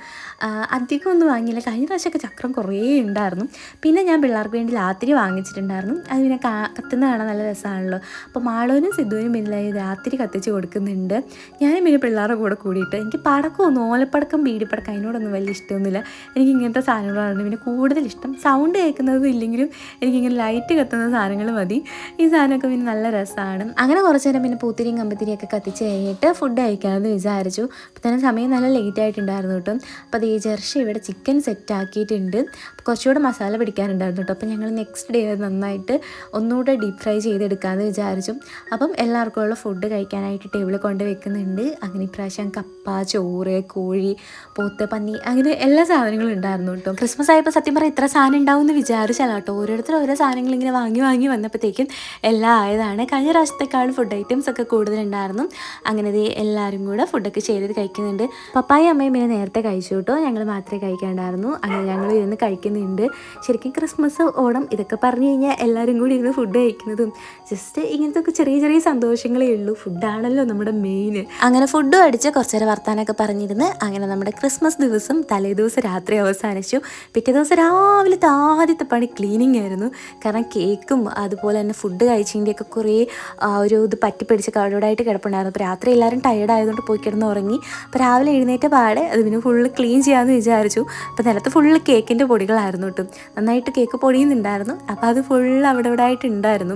അധികം ഒന്നും വാങ്ങിയില്ല. കഴിഞ്ഞ പ്രാവശ്യമൊക്കെ ചക്രം കുറേ ഉണ്ടായിരുന്നു. പിന്നെ ഞാൻ പിള്ളേർക്ക് വേണ്ടി രാത്രി വാങ്ങിച്ചിട്ടുണ്ടായിരുന്നു. അത് പിന്നെ കത്തുന്ന കാണാൻ നല്ല രസമാണല്ലോ. അപ്പോൾ മാളൂനും സിദ്ധുവിനും പിന്നെ രാത്രി കത്തിച്ച് കൊടുക്കുന്നുണ്ട്. ഞാനും പിന്നെ പിള്ളേരുടെ കൂടെ കൂടിയിട്ട്. എനിക്ക് പടക്കമൊന്നും, ഓലപ്പടക്കം ബീഡിപ്പടക്കം അതിനോടൊന്നും വലിയ ഇഷ്ടമൊന്നുമില്ല. എനിക്ക് ഇങ്ങനത്തെ സാധനങ്ങളാണ് പിന്നെ കൂടുതൽ ഇഷ്ടം. സൗണ്ട് കേൾക്കുന്നതും ഇല്ലെങ്കിലും എനിക്കിങ്ങനെ ലൈറ്റ് കത്തുന്ന സാധനങ്ങൾ മതി. ഈ സാധനമൊക്കെ പിന്നെ നല്ല രസമാണ്. അങ്ങനെ കുറച്ച് നേരം പിന്നെ പൂത്തിരിയും കമ്പത്തിരിയൊക്കെ കത്തിച്ച് കഴിഞ്ഞിട്ട് ഫുഡ് കഴിക്കാമെന്ന് വിചാരിച്ചു. അപ്പോൾ തന്നെ സമയം നല്ല ലേറ്റ് ആയിട്ടുണ്ടായിരുന്നു കേട്ടോ. അപ്പോൾ ഈ ജർഷ ഇവിടെ ചിക്കൻ സെറ്റ് ആക്കിയിട്ടുണ്ട്. കുറച്ചുകൂടെ മസാല പിടിക്കാനുണ്ടായിരുന്നു കേട്ടോ. അപ്പോൾ ഞങ്ങൾ നെക്സ്റ്റ് ഡേ നന്നായിട്ട് ഒന്നുകൂടെ ഡീപ്പ് ഫ്രൈ ചെയ്തെടുക്കാമെന്ന് വിചാരിച്ചു. അപ്പം എല്ലാവർക്കും ഉള്ള ഫുഡ് കഴിക്കാനായിട്ട് ടേബിളിൽ കൊണ്ട് വെക്കുന്നുണ്ട്. അങ്ങനെ ഇപ്രാവശ്യം കപ്പ, ചോറ്, കോഴി, പോത്ത്, പന്നി, അങ്ങനെ എല്ലാ സാധനങ്ങളും ഉണ്ടായിരുന്നു കേട്ടോ. ക്രിസ്മസ് ആയപ്പോൾ സത്യം പറഞ്ഞാൽ ഇത്ര സാധനം ഉണ്ടാവും എന്ന് വിചാരിച്ചല്ല കേട്ടോ. ഓരോരുത്തരും ഓരോ സാധനങ്ങൾ ഇങ്ങനെ വാങ്ങി വന്നപ്പോഴത്തേക്കും എല്ലാം ആയതാണ്. കഴിഞ്ഞ പ്രാവശ്യത്തെക്കാളും ഫുഡ് ഐറ്റംസ് ഒക്കെ കൂടുതലുണ്ടായിരുന്നു. അങ്ങനെ എല്ലാവരും കൂടെ ഫുഡൊക്കെ ചെയ്ത് കഴിക്കുന്നുണ്ട്. പപ്പായും അമ്മയും പിന്നെ നേരത്തെ കഴിച്ചു കേട്ടോ. ഞങ്ങൾ മാത്രമേ കഴിക്കാണ്ടായിരുന്നു. അങ്ങനെ ഞങ്ങൾ ഇരുന്ന് കഴിക്കുന്നുണ്ട്. ശരിക്കും ക്രിസ്മസ്, ഓണം ഇതൊക്കെ പറഞ്ഞു കഴിഞ്ഞാൽ എല്ലാവരും കൂടി ഇരുന്ന് ഫുഡ് കഴിക്കുന്നതും ജസ്റ്റ് ഇങ്ങനത്തെ ചെറിയ ചെറിയ സന്തോഷങ്ങളേ ഉള്ളൂ. ഫുഡാണല്ലോ നമ്മുടെ മെയിൻ. അങ്ങനെ ഫുഡും അടിച്ച് കുറച്ച് നേരം വർത്താനൊക്കെ പറഞ്ഞിരുന്ന് അങ്ങനെ നമ്മുടെ ക്രിസ്മസ് ദിവസം തലേദിവസം രാത്രി അവസാനിച്ചു. പിറ്റേ ദിവസം രാവിലത്തെ ആദ്യത്തെ പണി ക്ലീനിങ് ആയിരുന്നു. കാരണം കേക്കും അതുപോലെ തന്നെ ഫുഡ് കഴിച്ചതിൻ്റെയൊക്കെ കുറേ ഒരു ഇത് പറ്റിപ്പിടിച്ച് കടോടായിട്ട് കിടപ്പുണ്ടായിരുന്നു. അപ്പോൾ രാത്രി എല്ലാവരും ടയേർഡ് ആയതുകൊണ്ട് പോയി കിടന്ന് ഉറങ്ങി. അപ്പോൾ രാവിലെ എഴുന്നേറ്റ പാടെ അത് പിന്നെ ഫുള്ള് ക്ലീൻ ചെയ്യാമെന്ന് വിചാരിച്ചു. അപ്പോൾ നിലത്ത് ഫുള്ള് കേക്കിൻ്റെ പൊടികളായിരുന്നു കേട്ടോ. നന്നായിട്ട് കേക്ക് പൊടിയുന്നുണ്ടായിരുന്നു. അപ്പോൾ അത് ഫുള്ള് അവിടെ ഇവിടെ ആയിട്ടുണ്ടായിരുന്നു.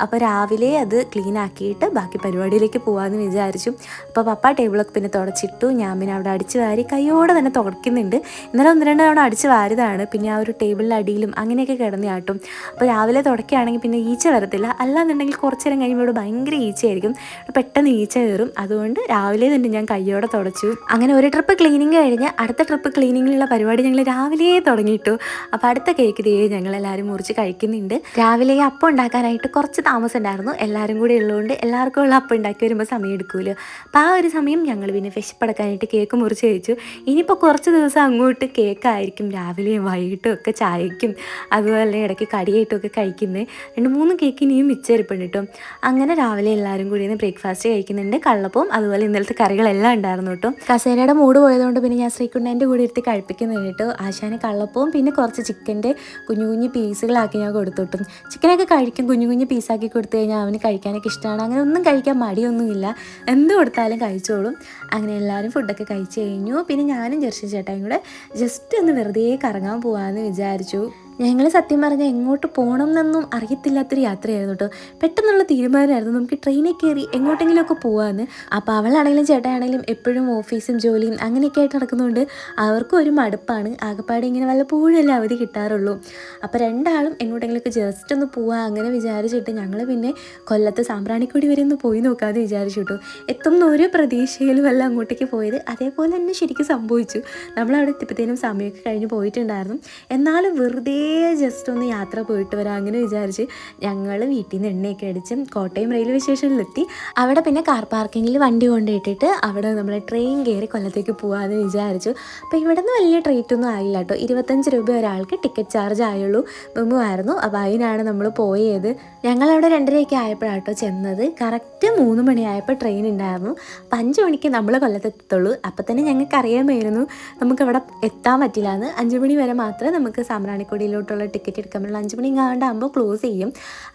അപ്പോൾ രാവിലെ അത് ക്ലീൻ ആക്കിയിട്ട് ബാക്കി പരിപാടിയിലേക്ക് പോകാമെന്ന് വിചാരിച്ചു. അപ്പോൾ പപ്പ ടേബിളൊക്കെ പിന്നെ തുടച്ചിട്ടു. ഞാൻ പിന്നെ അവിടെ അടിച്ച് വാരി കൈയോടെ തന്നെ തുടയ്ക്കുന്നുണ്ട്. ഇന്നലെ 1-2 തവണ അടിച്ച് വാരിയതാണ്. പിന്നെ ആ ഒരു ടേബിളിൻ്റെ അടിയിലും അങ്ങനെയൊക്കെ കിടന്നു കാട്ടും. അപ്പോൾ രാവിലെ തുടക്കുകയാണെങ്കിൽ പിന്നെ ഈച്ച വരത്തില്ല. അല്ലാന്നുണ്ടെങ്കിൽ കുറച്ച് നേരം കഴിയുമ്പോൾ ഇവിടെ ഭയങ്കര ഈച്ചയായിരിക്കും. പെട്ടെന്ന് ഈച്ച കയറും. അതുകൊണ്ട് രാവിലെ തന്നെ ഞാൻ കൈയോടെ തുടച്ചു. അങ്ങനെ ഒരു ട്രിപ്പ് ക്ലീനിങ് കഴിഞ്ഞ് അടുത്ത ട്രിപ്പ് ക്ലീനിങ്ങിലുള്ള പരിപാടി ഞങ്ങൾ രാവിലെ തുടങ്ങിയിട്ടു. അപ്പോൾ അടുത്ത കേക്ക് ഞങ്ങളെല്ലാവരും മുറിച്ച് കഴിക്കുന്നുണ്ട്. രാവിലെ അപ്പം ഉണ്ടാക്കാനായിട്ട് കുറച്ച് താമസം ഉണ്ടായിരുന്നു. എല്ലാവരും കൂടി ഉള്ളതുകൊണ്ട് എല്ലാവർക്കും ഉള്ള അപ്പം ഉണ്ടാക്കി വരുമ്പോൾ സമയം എടുക്കുമല്ലോ. അപ്പോൾ ആ ഒരു സമയം ഞങ്ങൾ പിന്നെ വിശപ്പടക്കാനായിട്ട് കേക്ക് മുറിച്ച് കഴിച്ചു. ഇനിയിപ്പോൾ കുറച്ച് ദിവസം അങ്ങോട്ട് കേക്കായിരിക്കും രാവിലെയും വൈകിട്ടും ഒക്കെ ചായയ്ക്കും അതുപോലെ ഇടയ്ക്ക് കടിയായിട്ടും ഒക്കെ കഴിക്കുന്നത്. 2-3 കേക്ക് ഇനിയും മിച്ചരിപ്പുണ്ട് കേട്ടോ. അങ്ങനെ രാവിലെ എല്ലാവരും കൂടി ബ്രേക്ക്ഫാസ്റ്റ് കഴിക്കുന്നുണ്ട്. കള്ളപ്പവും അതുപോലെ ഇന്നലത്തെ കറികളെല്ലാം ഉണ്ടായിരുന്നു കേട്ടോ. കസേരയുടെ മൂട് പോയതുകൊണ്ട് പിന്നെ ഞാൻ ശ്രീകുണ്ണൻ്റെ കൂടെ ഇരുത്തി കഴിപ്പിക്കുന്നുണ്ട് കേട്ടോ. ആശാന് കള്ളപ്പവും പിന്നെ കുറച്ച് ചിക്കൻ്റെ കുഞ്ഞു കുഞ്ഞു പീസുകളാക്കി ഞാൻ കൊടുത്തു കിട്ടും. ചിക്കനൊക്കെ കഴിക്കും. കുഞ്ഞു കുഞ്ഞു പീസാക്കി കൊടുത്തു കഴിഞ്ഞാൽ അവന് കഴിക്കാനൊക്കെ ഇഷ്ടമാണ്. അങ്ങനെ ഒന്നും കഴിക്കാൻ മടിയൊന്നുമില്ല. എന്ത് കൊടുത്താലും കഴിച്ചോളും. അങ്ങനെ എല്ലാവരും ഫുഡൊക്കെ കഴിച്ച് കഴിഞ്ഞു. പിന്നെ ഞാനും ജർഷി ചേട്ടായും കൂടെ ജസ്റ്റ് ഒന്ന് വെറുതെ കറങ്ങാൻ പോകാമെന്ന് വിചാരിച്ചു. ഞങ്ങൾ സത്യം പറഞ്ഞാൽ എങ്ങോട്ട് പോകണം എന്നൊന്നും അറിയത്തില്ലാത്തൊരു യാത്രയായിരുന്നു കേട്ടോ. പെട്ടെന്നുള്ള തീരുമാനമായിരുന്നു നമുക്ക് ട്രെയിനിൽ കയറി എങ്ങോട്ടെങ്കിലുമൊക്കെ പോകാമെന്ന്. അപ്പോൾ അവളാണെങ്കിലും ചേട്ടായാണെങ്കിലും എപ്പോഴും ഓഫീസും ജോലിയും അങ്ങനെയൊക്കെ ആയിട്ട് നടക്കുന്നതുകൊണ്ട് അവർക്കും ഒരു മടുപ്പാണ്. ആകെപ്പാടെ ഇങ്ങനെ വല്ലപ്പോഴും അല്ലേ അവധി കിട്ടാറുള്ളൂ. അപ്പോൾ രണ്ടാളും എങ്ങോട്ടെങ്കിലുമൊക്കെ ജസ്റ്റ് ഒന്ന് പോവാം അങ്ങനെ വിചാരിച്ചിട്ട് ഞങ്ങൾ പിന്നെ കൊല്ലത്ത് സാമ്പ്രാണിക്കൊടി വരെ ഒന്ന് പോയി നോക്കാമെന്ന് വിചാരിച്ചു കേട്ടോ. എത്തുന്ന ഒരു പ്രതീക്ഷയിലും അല്ല അങ്ങോട്ടേക്ക് പോയത്. അതേപോലെ തന്നെ ശരിക്കും സംഭവിച്ചു. നമ്മളവിടെ എത്തിയപ്പോഴത്തേനും സമയമൊക്കെ കഴിഞ്ഞ് പോയിട്ടുണ്ടായിരുന്നു. എന്നാലും വെറുതെ ജസ്റ്റ് ഒന്ന് യാത്ര പോയിട്ട് വരാം അങ്ങനെ വിചാരിച്ച് ഞങ്ങൾ വീട്ടിൽ നിന്ന് എണ്ണയൊക്കെ അടിച്ച് കോട്ടയം റെയിൽവേ സ്റ്റേഷനിലെത്തി. അവിടെ പിന്നെ കാർ പാർക്കിങ്ങിൽ വണ്ടി കൊണ്ടുപോയിട്ടിട്ട് അവിടെ നമ്മൾ ട്രെയിൻ കയറി കൊല്ലത്തേക്ക് പോകാമെന്ന് വിചാരിച്ചു. അപ്പോൾ ഇവിടെ നിന്ന് വലിയ റേറ്റൊന്നും ആയില്ല കേട്ടോ. 25 രൂപ ഒരാൾക്ക് ടിക്കറ്റ് ചാർജ് ആയുള്ളൂ ആയിരുന്നു. അപ്പോൾ അതിനാണ് നമ്മൾ പോയത്. ഞങ്ങളവിടെ 2:30 ആയപ്പോഴാട്ടോ ചെന്നത്. കറക്റ്റ് 3 മണിയായപ്പോൾ ട്രെയിൻ ഉണ്ടായിരുന്നു. അപ്പോൾ 5 മണിക്ക് നമ്മൾ കൊല്ലത്തെത്തുള്ളൂ. അപ്പോൾ തന്നെ ഞങ്ങൾക്ക് അറിയാമായിരുന്നു നമുക്കവിടെ എത്താൻ പറ്റില്ല എന്ന്. 5 മണി വരെ മാത്രമേ നമുക്ക് സാമ്പ്രാണിക്കൊടിയിലോട്ടുള്ള ടിക്കറ്റ് എടുക്കാൻ പറ്റുള്ളൂ. 5 മണി ആകുമ്പോൾ ക്ലോസ് ചെയ്യും.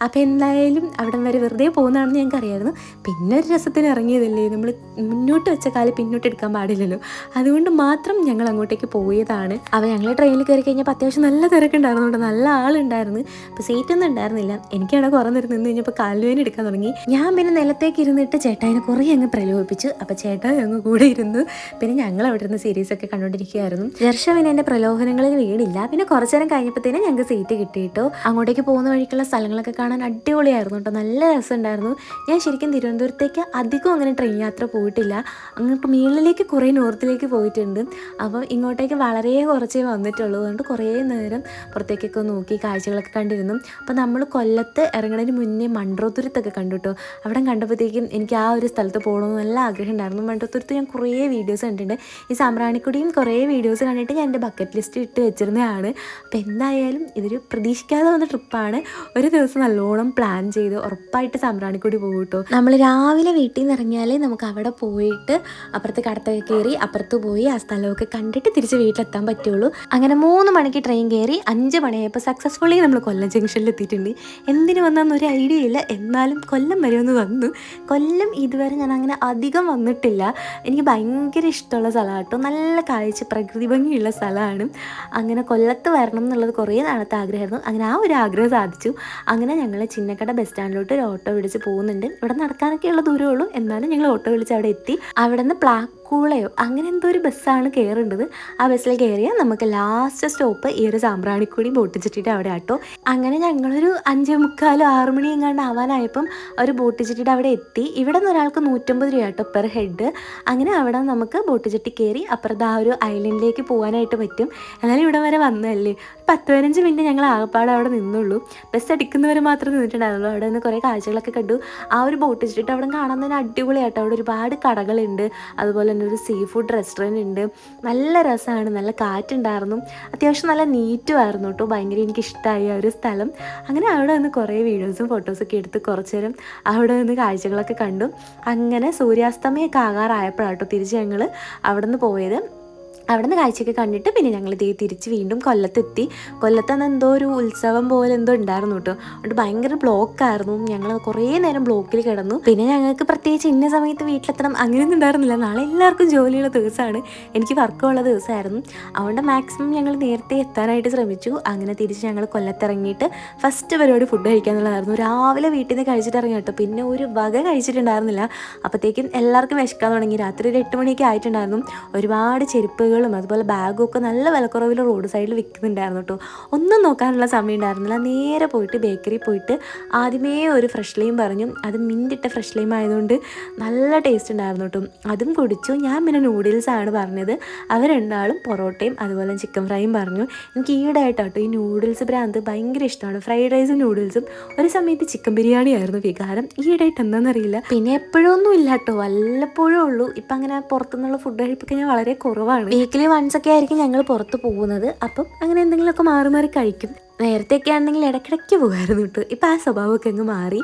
അപ്പോൾ എന്തായാലും അവിടം വരെ വെറുതെ പോകുന്നതാണെന്ന് ഞങ്ങൾക്ക് അറിയായിരുന്നു. പിന്നെ ഒരു രസത്തിന് ഇറങ്ങിയതല്ലേ, നമ്മൾ മുന്നോട്ട് വെച്ച കാലം പിന്നോട്ട് എടുക്കാൻ പാടില്ലല്ലോ, അതുകൊണ്ട് മാത്രം ഞങ്ങൾ അങ്ങോട്ടേക്ക് പോയതാണ്. അപ്പോൾ ഞങ്ങൾ ട്രെയിനിൽ കയറി കഴിഞ്ഞപ്പോൾ അത്യാവശ്യം നല്ല തിരക്കുണ്ടായിരുന്നു, നല്ല ആളുണ്ടായിരുന്നു. അപ്പോൾ സീറ്റൊന്നും ഉണ്ടായിരുന്നില്ല. എനിക്കവിടെ കുറേ നേരം നിന്ന് കഴിഞ്ഞപ്പോൾ കാലുവേദന എടുക്കാൻ തുടങ്ങി. ഞാൻ പിന്നെ നിലത്തേക്ക് ഇരുന്നിട്ട് ചേട്ടായിനെ കുറേ അങ്ങ് പ്രലോഭിപ്പിച്ചു. അപ്പോൾ ചേട്ടായി അങ്ങ് കൂടെ ഇരുന്നു. പിന്നെ ഞങ്ങൾ അവിടെ ഇരുന്ന് സീരീസൊക്കെ കണ്ടുകൊണ്ടിരിക്കുകയായിരുന്നു. ജർഷവിന് എൻ്റെ പ്രലോഭനങ്ങളിൽ വീടില്ല. പിന്നെ കുറച്ച് നേരം കഴിഞ്ഞപ്പോഴത്തേനും ഞങ്ങൾക്ക് സീറ്റ് കിട്ടിയിട്ടോ. അങ്ങോട്ടേക്ക് പോകുന്ന വഴിക്കുള്ള സ്ഥലങ്ങളൊക്കെ കാണാൻ അടിപൊളിയായിരുന്നു കേട്ടോ, നല്ല രസമുണ്ടായിരുന്നു. ഞാൻ ശരിക്കും തിരുവനന്തപുരത്തേക്ക് അധികം അങ്ങനെ ട്രെയിൻ യാത്ര പോയിട്ടില്ല. അങ്ങോട്ട് മുകളിലേക്ക് കുറേ നോർത്തിലേക്ക് പോയിട്ടുണ്ട്. അപ്പം ഇങ്ങോട്ടേക്ക് വളരെ കുറച്ചേ വന്നിട്ടുള്ളൂ. അതുകൊണ്ട് കുറേ നേരം പുറത്തേക്കൊക്കെ നോക്കി കാഴ്ചകളൊക്കെ കണ്ടിരുന്നു. അപ്പോൾ നമ്മൾ കൊല്ലത്ത് ഇറങ്ങുന്നതിന് മുന്നേ മൺട്രോത്തുരുത്തൊക്കെ കണ്ടു കേട്ടോ. അവിടെ കണ്ടപ്പോഴത്തേക്കും എനിക്ക് ആ ഒരു സ്ഥലത്ത് പോകണമെന്ന് നല്ല ആഗ്രഹം ഉണ്ടായിരുന്നു. മൺട്രോത്തുരുത്ത് ഞാൻ കുറേ വീഡിയോസ് കണ്ടിട്ടുണ്ട്. ഈ സാമ്പ്രാണിക്കൊടിയും കുറേ വീഡിയോസ് കണ്ടിട്ട് ഞാൻ എൻ്റെ ബക്കറ്റ് ലിസ്റ്റ് ഇട്ട് വെച്ചിരുന്നതാണ്. അപ്പോൾ എന്തായാലും ഇതൊരു പ്രതീക്ഷിക്കാതെ വന്ന ട്രിപ്പാണ്. ഒരു ദിവസം നല്ലോണം പ്ലാൻ ചെയ്ത് ഉറപ്പായിട്ട് സാമ്പ്രാണിക്കൊടി പോകും കേട്ടോ. നമ്മൾ രാവിലെ വീട്ടിൽ നിന്ന് ഇറങ്ങിയാലേ നമുക്ക് അവിടെ പോയിട്ട് അപ്പുറത്ത് കടത്തൊക്കെ കയറി അപ്പുറത്ത് പോയി ആ സ്ഥലമൊക്കെ കണ്ടിട്ട് തിരിച്ച് വീട്ടിലെത്താൻ പറ്റുള്ളൂ. അങ്ങനെ 3 മണിക്ക് ട്രെയിൻ കയറി 5 മണിയായപ്പോൾ സക്സസ്ഫുള്ളി നമ്മൾ കൊല്ലം ജംഗ്ഷനിൽ എത്തിയിട്ടുണ്ട്. എന്തിനു വന്നൊരു ഐഡിയ ഇല്ല, എന്നാലും കൊല്ലം വരെ ഒന്ന് വന്നു. കൊല്ലം ഇതുവരെ ഞാൻ അങ്ങനെ അധികം വന്നിട്ടില്ല. എനിക്ക് ഭയങ്കര ഇഷ്ടമുള്ള സ്ഥലമാണ് കേട്ടോ, നല്ല കാഴ്ച പ്രകൃതി ഭംഗിയുള്ള സ്ഥലമാണ്. അങ്ങനെ കൊല്ലത്ത് വരണം എന്നുള്ളത് കുറേ നാളത്തെ ആഗ്രഹമായിരുന്നു. അങ്ങനെ ആ ഒരു ആഗ്രഹം സാധിച്ചു. അങ്ങനെ ഞങ്ങൾ ചിന്നക്കട ബസ് സ്റ്റാൻഡിലോട്ട് ഒരു ഓട്ടോ വിളിച്ച് പോകുന്നുണ്ട്. ഇവിടെ നടക്കാനൊക്കെയുള്ള ദൂരമേ ഉള്ളൂ, എന്നാലും ഞങ്ങൾ ഓട്ടോ വിളിച്ച് അവിടെ എത്തി. അവിടെ നിന്ന് പ്ലാക്കൂളയോ അങ്ങനെ എന്തോ ഒരു ബസ്സാണ് കയറേണ്ടത്. ആ ബസ്സിൽ കയറിയാൽ നമുക്ക് ലാസ്റ്റ് സ്റ്റോപ്പ് ഈ ഒരു സാമ്പ്രാണിക്കൊടി ബോട്ട് ചിട്ടിട്ട് അവിടെ ആട്ടോ. അങ്ങനെ ഞങ്ങളൊരു 5:45 6 മണി എങ്ങാണ്ട് ആവാനായപ്പം ഒരു ബോട്ട് ചിട്ടിട്ട് അവിടെ എത്തി. ഇവിടെ നിന്ന് ഒരാൾക്ക് 150 രൂപ കേട്ടോ പെർ ഹെഡ്. അങ്ങനെ അവിടെ നമുക്ക് ബോട്ട് ചിട്ടി കയറി അപ്പുറത്ത് ആ ഒരു ഐലൻഡിലേക്ക് പോകാനായിട്ട് പറ്റും. എന്നാലും ഇവിടെ വരെ വന്നതല്ലേ, 10-15 മിനിറ്റ് ഞങ്ങൾ ആകപ്പാടെ അവിടെ നിന്നുള്ളൂ. ബസ് അടിക്കുന്നവരെ മാത്രം നിന്നിട്ടുണ്ടായിരുന്നുള്ളൂ. അവിടെ നിന്ന് കുറേ കാഴ്ചകളൊക്കെ കണ്ടു. ആ ഒരു ബോട്ട് വെച്ചിട്ട് അവിടെ കാണാൻ തന്നെ അടിപൊളിയായിട്ട്. അവിടെ ഒരുപാട് കടകളുണ്ട്, അതുപോലെ തന്നെ ഒരു സീ ഫുഡ് റെസ്റ്റോറൻറ്റ് ഉണ്ട്. നല്ല രസമാണ്, നല്ല കാറ്റുണ്ടായിരുന്നു, അത്യാവശ്യം നല്ല നീറ്റുമായിരുന്നു കേട്ടോ. ഭയങ്കര എനിക്കിഷ്ടമായി ആ ഒരു സ്ഥലം. അങ്ങനെ അവിടെ നിന്ന് കുറേ വീഡിയോസും ഫോട്ടോസൊക്കെ എടുത്ത് കുറച്ച് നേരം അവിടെ നിന്ന് കാഴ്ചകളൊക്കെ കണ്ടു. അങ്ങനെ സൂര്യാസ്തമയമൊക്കെ ആകാറായപ്പോഴാട്ടോ തിരിച്ച് ഞങ്ങൾ അവിടെ നിന്ന് പോയത്. അവിടെ നിന്ന് കാഴ്ചയൊക്കെ കണ്ടിട്ട് പിന്നെ ഞങ്ങൾ തിരിച്ച് വീണ്ടും കൊല്ലത്തെത്തി. കൊല്ലത്തന്ന് എന്തോ ഒരു ഉത്സവം പോലെ എന്തോ ഉണ്ടായിരുന്നു കേട്ടോ. അതുകൊണ്ട് ഭയങ്കര ബ്ലോക്കായിരുന്നു. ഞങ്ങൾ കുറേ നേരം ബ്ലോക്കിൽ കിടന്നു. പിന്നെ ഞങ്ങൾക്ക് പ്രത്യേകിച്ച് ഇന്ന സമയത്ത് വീട്ടിലെത്തണം അങ്ങനെയൊന്നും ഉണ്ടായിരുന്നില്ല. നാളെ എല്ലാവർക്കും ജോലിയുള്ള ദിവസമാണ്, എനിക്ക് വർക്കുള്ള ദിവസമായിരുന്നു. അതുകൊണ്ട് മാക്സിമം ഞങ്ങൾ നേരത്തെ എത്താനായിട്ട് ശ്രമിച്ചു. അങ്ങനെ തിരിച്ച് ഞങ്ങൾ കൊല്ലത്തിറങ്ങിയിട്ട് ഫസ്റ്റ് പരിപാടി ഫുഡ് കഴിക്കാന്നുള്ളതായിരുന്നു. രാവിലെ വീട്ടിൽ നിന്ന് കഴിച്ചിട്ട് ഇറങ്ങി കേട്ടോ. പിന്നെ ഒരു വക കഴിച്ചിട്ടുണ്ടായിരുന്നില്ല. അപ്പോഴത്തേക്കും എല്ലാവർക്കും വിശക്കാൻ തുടങ്ങി. രാത്രി ഒരു 8 മണിയൊക്കെ ആയിട്ടുണ്ടായിരുന്നു. ഒരുപാട് ചെരുപ്പുകൾ അതുപോലെ ബാഗും ഒക്കെ നല്ല വിലക്കുറവിൽ റോഡ് സൈഡിൽ വിൽക്കുന്നുണ്ടായിരുന്നു കേട്ടോ. ഒന്നും നോക്കാനുള്ള സമയം ഉണ്ടായിരുന്നില്ല. നേരെ പോയിട്ട് ബേക്കറി പോയിട്ട് ആദ്യമേ ഒരു ഫ്രഷ് ലൈം പറഞ്ഞു. അത് മിൻറ്റിട്ട ഫ്രഷ് ലൈം ആയതുകൊണ്ട് നല്ല ടേസ്റ്റ് ഉണ്ടായിരുന്നു കേട്ടോ. അതും കുടിച്ചു. ഞാൻ പിന്നെ നൂഡിൽസാണ് പറഞ്ഞത്. അവർ രണ്ടാളും പൊറോട്ടയും അതുപോലെ ചിക്കൻ ഫ്രൈയും പറഞ്ഞു. എനിക്ക് ഈയിടെയായിട്ടോ ഈ നൂഡിൽസ് ഭ്രാന്ത് ഭയങ്കര ഇഷ്ടമാണ്. ഫ്രൈഡ് റൈസും നൂഡിൽസും. ഒരു സമയത്ത് ചിക്കൻ ബിരിയാണി ആയിരുന്നു വികാരം. ഈയിടെയായിട്ട് എന്താണെന്നറിയില്ല. പിന്നെ എപ്പോഴൊന്നും ഇല്ല കേട്ടോ, വല്ലപ്പോഴും ഉള്ളൂ. ഇപ്പം അങ്ങനെ പുറത്തുനിന്നുള്ള ഫുഡ് കഴിപ്പൊക്കെ ഞാൻ വളരെ കുറവാണ്. വീക്കിലി വൺസൊക്കെ ആയിരിക്കും ഞങ്ങൾ പുറത്ത് പോകുന്നത്. അപ്പം അങ്ങനെ എന്തെങ്കിലുമൊക്കെ മാറി മാറി കഴിക്കും. നേരത്തെയൊക്കെ ആണെങ്കിൽ ഇടയ്ക്കിടയ്ക്ക് പോകുമായിരുന്നു കേട്ടോ. ഇപ്പം ആ സ്വഭാവമൊക്കെ അങ്ങ് മാറി.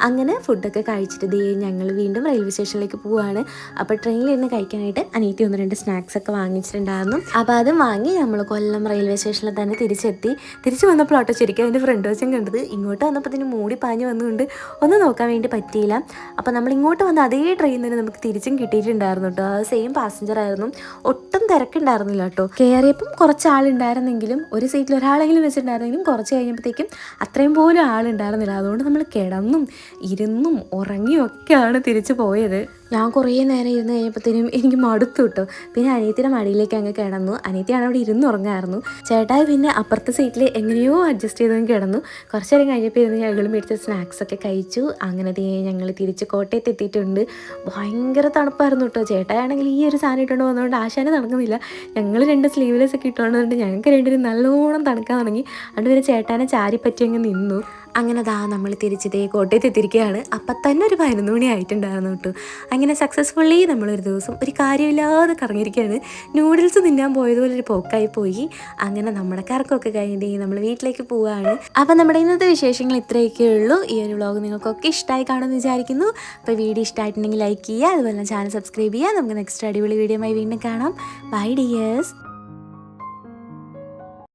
അങ്ങനെ ഫുഡൊക്കെ കഴിച്ചിട്ട് ഞങ്ങൾ വീണ്ടും റെയിൽവേ സ്റ്റേഷനിലേക്ക് പോവുകയാണ്. അപ്പോൾ ട്രെയിനിലിരുന്ന് കഴിക്കാനായിട്ട് അനിയത്തി 1-2 സ്നാക്സൊക്കെ വാങ്ങിച്ചിട്ടുണ്ടായിരുന്നു. അപ്പോൾ അതും വാങ്ങി നമ്മൾ കൊല്ലം റെയിൽവേ സ്റ്റേഷനിൽ തന്നെ തിരിച്ചെത്തി. തിരിച്ച് വന്നപ്പോഴാട്ടോ ശരിക്കും അതിൻ്റെ ഫ്രണ്ട് വശം കണ്ടത്. ഇങ്ങോട്ട് വന്നപ്പോൾ മൂടി പാഞ്ഞ് വന്നുകൊണ്ട് ഒന്നും നോക്കാൻ വേണ്ടി പറ്റിയില്ല. അപ്പോൾ നമ്മൾ ഇങ്ങോട്ട് വന്ന അതേ ട്രെയിൻ തന്നെ നമുക്ക് തിരിച്ചും കിട്ടിയിട്ടുണ്ടായിരുന്നു കേട്ടോ. അത് സെയിം പാസഞ്ചർ ആയിരുന്നു. ഒട്ടും തിരക്കുണ്ടായിരുന്നില്ല കേട്ടോ. കയറിയപ്പം കുറച്ച് ആളുണ്ടായിരുന്നെങ്കിലും ഒരു സീറ്റിൽ ഒരാളെങ്കിലും വെച്ചിട്ടുണ്ടായിരുന്നെങ്കിലും കുറച്ച് കഴിഞ്ഞപ്പോഴത്തേക്കും അത്രയും പോലും ആളുണ്ടായിരുന്നില്ല. അതുകൊണ്ട് നമ്മൾ കിടന്നും ഇരുന്നും ഉറങ്ങിയും ഒക്കെയാണ് തിരിച്ചു പോയത്. ഞാൻ കുറേ നേരം ഇരുന്ന് കഴിഞ്ഞപ്പോഴത്തേനും എനിക്ക് മടുത്തു കിട്ടോ. പിന്നെ അനിയത്തിയുടെ മടിയിലേക്ക് അങ്ങ് കിടന്നു. അനിയത്തിയാണ് അവിടെ ഇരുന്നുറങ്ങായിരുന്നു. ചേട്ടായി പിന്നെ അപ്പുറത്തെ സീറ്റിൽ എങ്ങനെയോ അഡ്ജസ്റ്റ് ചെയ്തങ്ങ് കിടന്നു. കുറച്ച് നേരം കഴിഞ്ഞപ്പോൾ ഇരുന്ന് ഞങ്ങൾ മേടിച്ച സ്നാക്സൊക്കെ കഴിച്ചു. അങ്ങനെ ഞങ്ങൾ തിരിച്ച് കോട്ടയത്ത് എത്തിയിട്ടുണ്ട്. ഭയങ്കര തണുപ്പായിരുന്നു കേട്ടോ. ചേട്ടായാണെങ്കിൽ ഈ ഒരു സാധനം ഇട്ടുകൊണ്ട് വന്നതുകൊണ്ട് ആശാനെ തണുക്കുന്നില്ല. ഞങ്ങൾ 2 സ്ലീവ്ലെസ് ഒക്കെ ഇട്ടുകൊണ്ടുകൊണ്ട് ഞങ്ങൾക്ക് രണ്ടിനും നല്ലോണം തണുക്കാൻ തുടങ്ങി. അതുകൊണ്ട് ഒരു ചേട്ടാനെ ചാരിപ്പറ്റി അങ്ങ് നിന്നു. അങ്ങനെ നമ്മൾ തിരിച്ചതേ കോട്ടയത്ത് എത്തിയിരിക്കുകയാണ്. അപ്പം തന്നെ ഒരു 11 മണി ആയിട്ടുണ്ടായിരുന്നു കേട്ടോ. അങ്ങനെ സക്സസ്ഫുള്ളി നമ്മളൊരു ദിവസം ഒരു കാര്യമില്ലാതെ കറങ്ങിയിരിക്കുകയാണ്. നൂഡിൽസ് തിന്നാൻ പോയതുപോലെ ഒരു പോക്കായി പോയി. അങ്ങനെ നമ്മുടെ കറക്കമൊക്കെ കഴിഞ്ഞിട്ട് നമ്മൾ വീട്ടിലേക്ക് പോവുകയാണ്. അപ്പം നമ്മുടെ ഇന്നത്തെ വിശേഷങ്ങൾ ഇത്രയൊക്കെ ഉള്ളൂ. ഈ ഒരു വ്ളോഗ് നിങ്ങൾക്കൊക്കെ ഇഷ്ടമായി കാണുമെന്ന് വിചാരിക്കുന്നു. അപ്പോൾ വീഡിയോ ഇഷ്ടമായിട്ടുണ്ടെങ്കിൽ ലൈക്ക് ചെയ്യുക, അതുപോലെ ചാനൽ സബ്സ്ക്രൈബ് ചെയ്യുക. നമുക്ക് നെക്സ്റ്റ് അടിപൊളി വീഡിയോയുമായി വീണ്ടും കാണാം. Bye dears.